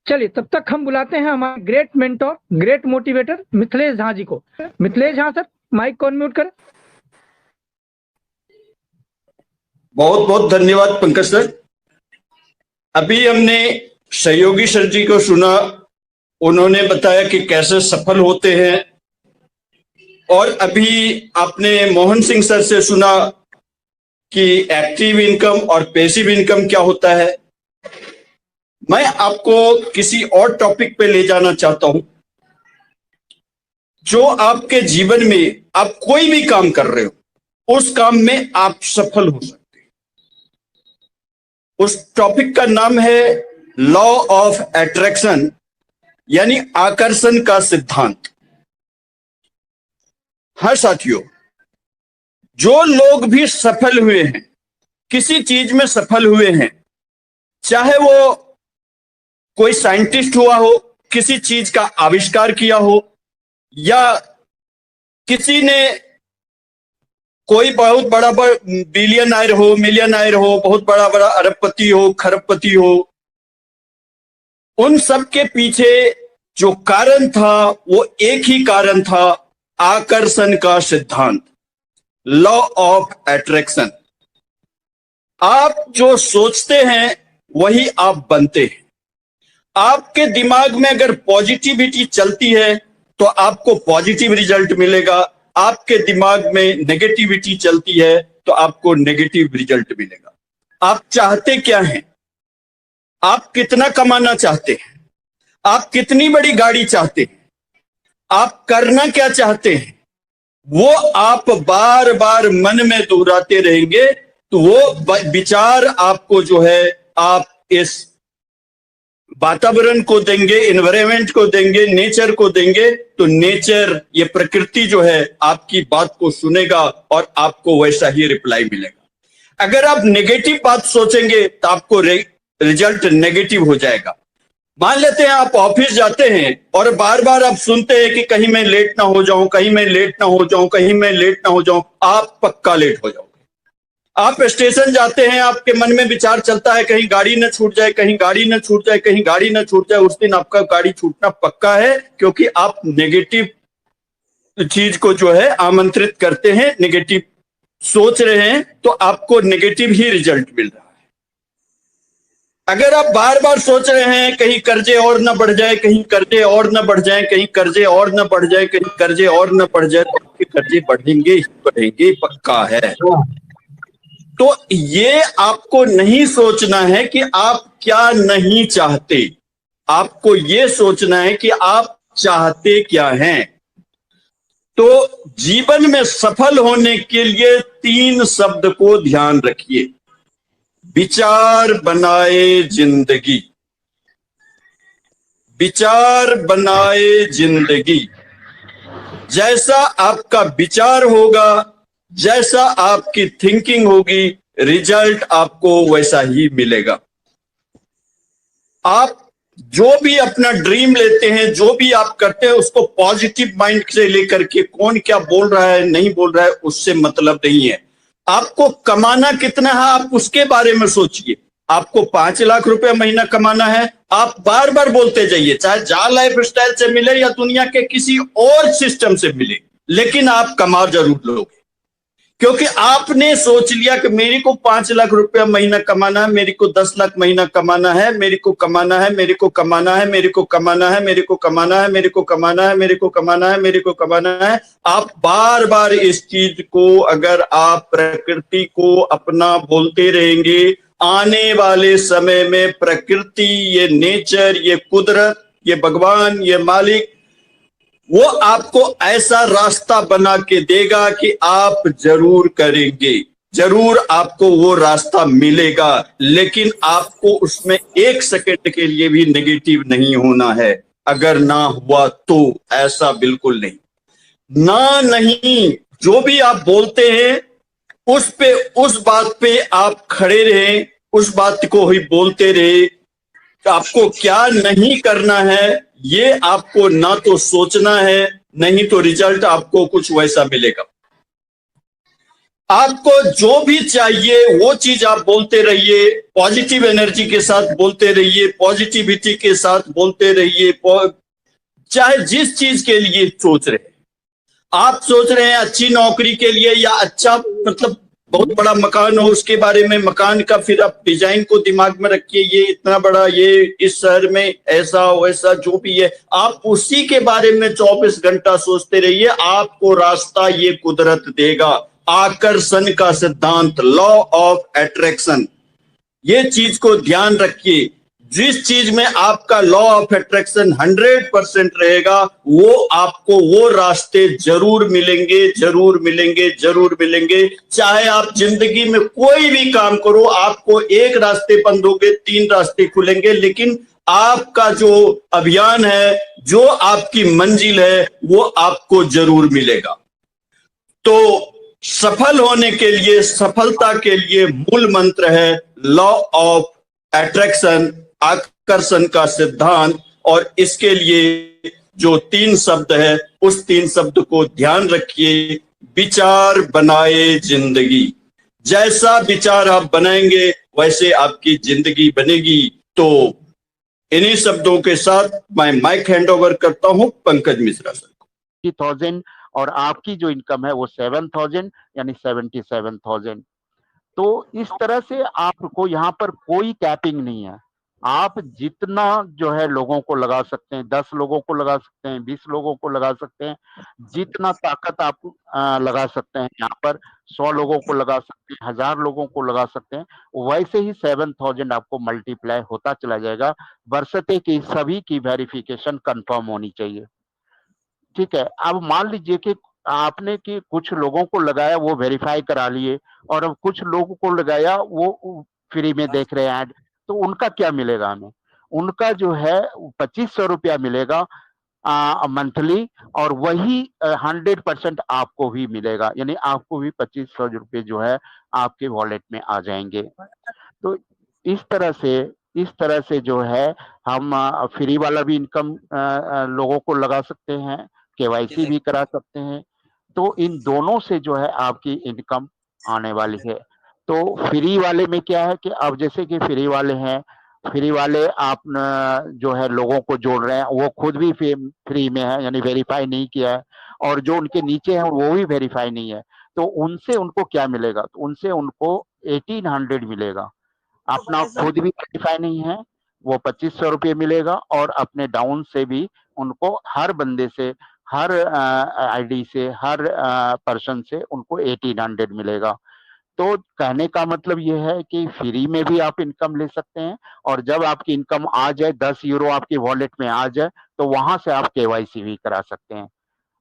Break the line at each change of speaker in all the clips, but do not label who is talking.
चलिए तब तक हम बुलाते हैं हमारे great mentor, great motivator Mithilesh Jha ji को। मिथिलेश झा सर, माइक को अनम्यूट करें।
बहुत बहुत धन्यवाद पंकज सर। अभी हमने सहयोगी सर जी को सुना, उन्होंने बताया कि कैसे सफल होते हैं, और अभी आपने मोहन सिंह सर से सुना कि एक्टिव इनकम और पैसिव इनकम क्या होता है। मैं आपको किसी और टॉपिक पे ले जाना चाहता हूं। जो आपके जीवन में आप कोई भी काम कर रहे हो, उस काम में आप सफल हो सकते हैं। उस टॉपिक का नाम है लॉ ऑफ अट्रैक्शन, यानी आकर्षण का सिद्धांत। हाँ साथियों, जो लोग भी सफल हुए हैं, किसी चीज में सफल हुए हैं, चाहे वो कोई साइंटिस्ट हुआ हो, किसी चीज का आविष्कार किया हो, या किसी ने कोई बहुत बड़ा बिलियनर हो, मिलियनर हो, बहुत बड़ा बड़ा अरबपति हो, खरबपति हो, उन सब के पीछे जो कारण था वो एक ही कारण था, आकर्षण का सिद्धांत, लॉ ऑफ अट्रैक्शन। आप जो सोचते हैं वही आप बनते हैं। आपके दिमाग में अगर पॉजिटिविटी चलती है तो आपको पॉजिटिव रिजल्ट मिलेगा, आपके दिमाग में नेगेटिविटी चलती है तो आपको नेगेटिव रिजल्ट मिलेगा। आप चाहते क्या हैं? आप कितना कमाना चाहते हैं? आप कितनी बड़ी गाड़ी चाहते हैं? आप करना क्या चाहते हैं? वो आप बार बार मन में दोहराते रहेंगे तो वो विचार आपको जो है, आप इस वातावरण को देंगे, एनवायरनमेंट को देंगे, नेचर को देंगे, तो नेचर, ये प्रकृति जो है आपकी बात को सुनेगा और आपको वैसा ही रिप्लाई मिलेगा। अगर आप नेगेटिव बात सोचेंगे तो आपको रिजल्ट नेगेटिव हो जाएगा। मान लेते हैं आप ऑफिस जाते हैं और बार बार आप सुनते हैं कि कहीं मैं लेट ना हो जाऊं, कहीं मैं लेट ना हो जाऊं, कहीं मैं लेट ना हो जाऊं, आप पक्का लेट हो जाओगे। आप स्टेशन जाते हैं, आपके मन में विचार चलता है कहीं गाड़ी न छूट जाए, कहीं गाड़ी न छूट जाए, कहीं गाड़ी न छूट जाए, उस दिन आपका गाड़ी छूटना पक्का है, क्योंकि आप नेगेटिव चीज को जो है आमंत्रित करते हैं, नेगेटिव सोच रहे हैं, तो आपको नेगेटिव ही रिजल्ट मिल रहा है। अगर आप बार बार सोच रहे हैं कहीं कर्जे और न बढ़ जाए, कहीं कर्जे और न बढ़ जाए, कहीं कर्जे और न बढ़ जाए, कहीं कर्जे और न बढ़ जाए, तो आपके कर्जे बढ़ेंगे ही बढ़ेंगे, पक्का है। तो ये आपको नहीं सोचना है कि आप क्या नहीं चाहते, आपको ये सोचना है कि आप चाहते क्या हैं। तो जीवन में सफल होने के लिए 3 शब्द को ध्यान रखिए। विचार बनाए जिंदगी, विचार बनाए जिंदगी। जैसा आपका विचार होगा, जैसा आपकी थिंकिंग होगी, रिजल्ट आपको वैसा ही मिलेगा। आप जो भी अपना ड्रीम लेते हैं, जो भी आप करते हैं, उसको पॉजिटिव माइंड से लेकर के, कौन क्या बोल रहा है नहीं बोल रहा है उससे मतलब नहीं है। आपको कमाना कितना है आप उसके बारे में सोचिए। आपको 5 लाख रुपए महीना कमाना है, आप बार बार बोलते जाइए, चाहे जा लाइफ स्टाइल से मिले या दुनिया के किसी और सिस्टम से मिले, लेकिन आप कमा जरूर लोगे, क्योंकि आपने सोच लिया कि मेरे को 5 लाख रुपया महीना कमाना है, मेरे को 10 लाख महीना कमाना है, मेरे को कमाना है, मेरे को कमाना है, मेरे को कमाना है, मेरे को कमाना है, मेरे को कमाना है, मेरे को कमाना है, मेरे को कमाना है। आप बार बार इस चीज को अगर आप प्रकृति को अपना बोलते रहेंगे, आने वाले समय में प्रकृति, ये नेचर, ये कुदरत, ये भगवान, ये मालिक, वो आपको ऐसा रास्ता बना के देगा कि आप जरूर करेंगे, जरूर आपको वो रास्ता मिलेगा। लेकिन आपको उसमें 1 सेकंड के लिए भी नेगेटिव नहीं होना है। अगर ना हुआ तो ऐसा बिल्कुल नहीं, ना नहीं, जो भी आप बोलते हैं उस बात पे आप खड़े रहें, उस बात को ही बोलते रहे। आपको क्या नहीं करना है ये आपको ना तो सोचना है, नहीं तो रिजल्ट आपको कुछ वैसा मिलेगा। आपको जो भी चाहिए वो चीज आप बोलते रहिए, पॉजिटिव एनर्जी के साथ बोलते रहिए, पॉजिटिविटी के साथ बोलते रहिए। चाहे जिस चीज के लिए सोच रहे हैं, आप सोच रहे हैं अच्छी नौकरी के लिए या अच्छा मतलब बहुत बड़ा मकान हो, उसके बारे में मकान का फिर आप डिजाइन को दिमाग में रखिए, ये इतना बड़ा, ये इस शहर में ऐसा वैसा जो भी है, आप उसी के बारे में 24 घंटा सोचते रहिए। आपको रास्ता ये कुदरत देगा। आकर्षण का सिद्धांत, लॉ ऑफ अट्रैक्शन, ये चीज को ध्यान रखिए। जिस चीज में आपका लॉ ऑफ अट्रैक्शन 100% रहेगा, वो आपको वो रास्ते जरूर मिलेंगे, जरूर मिलेंगे, जरूर मिलेंगे। चाहे आप जिंदगी में कोई भी काम करो, आपको एक रास्ते बंद होंगे, 3 रास्ते खुलेंगे, लेकिन आपका जो अभियान है, जो आपकी मंजिल है, वो आपको जरूर मिलेगा। तो सफल होने के लिए, सफलता के लिए मूल मंत्र है लॉ ऑफ अट्रैक्शन, आकर्षण का सिद्धांत। और इसके लिए जो 3 शब्द है, उस 3 शब्द को ध्यान रखिए। विचार बनाए जिंदगी। जैसा विचार आप बनाएंगे वैसे आपकी जिंदगी बनेगी। तो इन्हीं शब्दों के साथ मैं माइक हैंड ओवर करता हूं पंकज मिश्रा सर को।
50,000 और आपकी जो इनकम है वो 7,000 यानी 77,000। तो इस तरह से आपको यहाँ पर कोई कैपिंग नहीं है। आप जितना जो है लोगों को लगा सकते हैं, 10 लोगों को लगा सकते हैं, 20 लोगों को लगा सकते हैं, जितना ताकत आप लगा सकते हैं यहाँ पर 100 लोगों को लगा सकते हैं, 1000 लोगों को लगा सकते हैं। वैसे ही 7,000 आपको मल्टीप्लाई होता चला जाएगा, बशर्ते कि सभी की वेरिफिकेशन कंफर्म होनी चाहिए। ठीक है, अब मान लीजिए कि आपने कि कुछ लोगों को लगाया वो वेरीफाई करा लिए, और अब कुछ लोगों को लगाया वो फ्री में देख रहे हैं ऐड, तो उनका क्या मिलेगा हमें? उनका जो है 2500 रुपया मिलेगा मंथली, और वही 100% आपको भी मिलेगा, यानी आपको भी 2500 रुपये जो है आपके वॉलेट में आ जाएंगे। तो इस तरह से जो है हम फ्री वाला भी इनकम लोगों को लगा सकते हैं, केवाईसी भी करा सकते हैं। तो इन दोनों से जो है आपकी इनकम आने वाली है। तो फ्री वाले में क्या है कि अब जैसे कि फ्री वाले हैं, फ्री वाले आप जो है लोगों को जोड़ रहे हैं, वो खुद भी फ्री में है, यानी वेरीफाई नहीं किया है, और जो उनके नीचे हैं वो भी वेरीफाई नहीं है। तो उनसे उनको क्या मिलेगा? तो उनसे उनको 1800 मिलेगा। अपना खुद भी वेरीफाई नहीं है, वो 2500 रुपये मिलेगा, और अपने डाउन से भी उनको हर बंदे से, हर आईडी से, हर पर्सन से उनको 1800 मिलेगा। तो कहने का मतलब ये है कि फ्री में भी आप इनकम ले सकते हैं, और जब आपकी इनकम आ जाए, 10 यूरो आपकी वॉलेट में आ जाए, तो वहां से आप केवाईसी भी करा सकते हैं।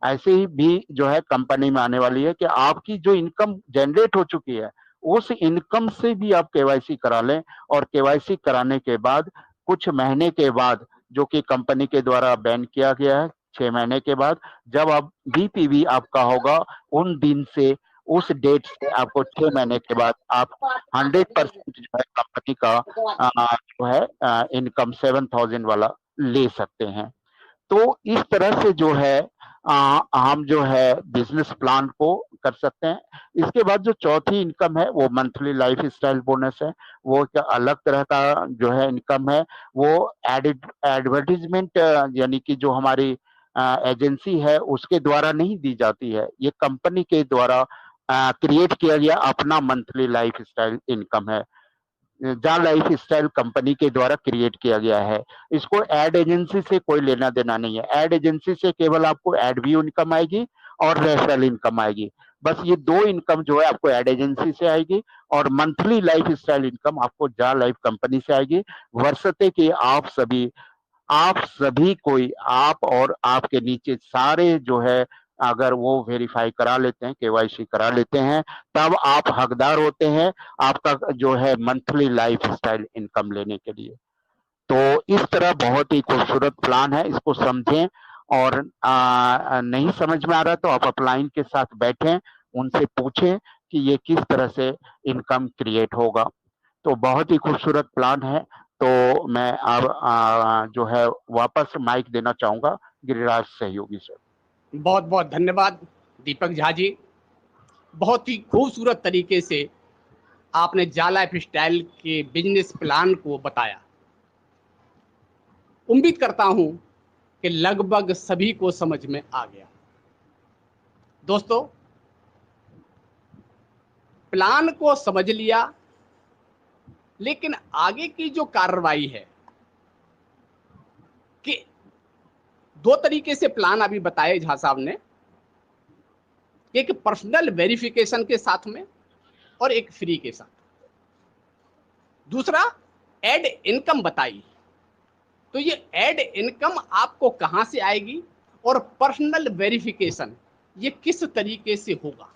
ऐसे ही भी जो है कंपनी में आने वाली है कि आपकी जो इनकम जनरेट हो चुकी है, उस इनकम से भी आप केवाईसी करा लें, और केवाईसी कराने के बाद कुछ महीने के बाद, जो कि कंपनी के द्वारा बैन किया गया है, 6 महीने के बाद जब आप बीपीवी आपका होगा, उन दिन से, उस डेट से आपको 6 महीने के बाद आप 100% जो है कंपनी का जो है इनकम 7,000 वाला ले सकते हैं। तो इस तरह से जो है हम जो है बिजनेस प्लान को कर सकते हैं। इसके बाद जो चौथी इनकम है वो मंथली लाइफ स्टाइल बोनस है। वो एक अलग तरह का जो है इनकम है। वो एडवर्टीजमेंट यानी कि जो हमारी एजेंसी है उसके द्वारा नहीं दी जाती है, ये कंपनी के द्वारा क्रिएट किया गया अपना मंथली लाइफ स्टाइल इनकम है। जा लाइफ स्टाइल कंपनी के द्वारा क्रिएट किया गया है। इसको एड एजेंसी से कोई लेना देना नहीं है। एड एजेंसी से केवल आपको एड व्यू इनकम आएगी और रेफरल इनकम आएगी। बस ये 2 इनकम जो है आपको एड एजेंसी से आएगी, और मंथली लाइफ स्टाइल इनकम आपको जा लाइफ कंपनी से आएगी। बशर्ते कि आप सभी कोई, आप और आपके नीचे सारे जो है, अगर वो वेरीफाई करा लेते हैं, केवाईसी करा लेते हैं, तब आप हकदार होते हैं आपका जो है मंथली लाइफ स्टाइल इनकम लेने के लिए। तो इस तरह बहुत ही खूबसूरत प्लान है, इसको समझें, और नहीं समझ में आ रहा तो आप अपलाइन के साथ बैठें, उनसे पूछें कि ये किस तरह से इनकम क्रिएट होगा। तो बहुत ही खूबसूरत प्लान है। तो मैं अब जो है वापस माइक देना चाहूंगा गिरिराज सहयोगी सर।
बहुत बहुत धन्यवाद दीपक झा जी। बहुत ही खूबसूरत तरीके से आपने जा लाइफ स्टाइल के बिजनेस प्लान को बताया। उम्मीद करता हूं कि लगभग सभी को समझ में आ गया। दोस्तों, प्लान को समझ लिया, लेकिन आगे की जो कार्रवाई है कि दो तरीके से प्लान अभी बताए झा साहब ने, एक पर्सनल वेरिफिकेशन के साथ में और एक फ्री के साथ। दूसरा एड इनकम बताई। तो ये एड इनकम आपको कहां से आएगी और पर्सनल वेरिफिकेशन ये किस तरीके से होगा,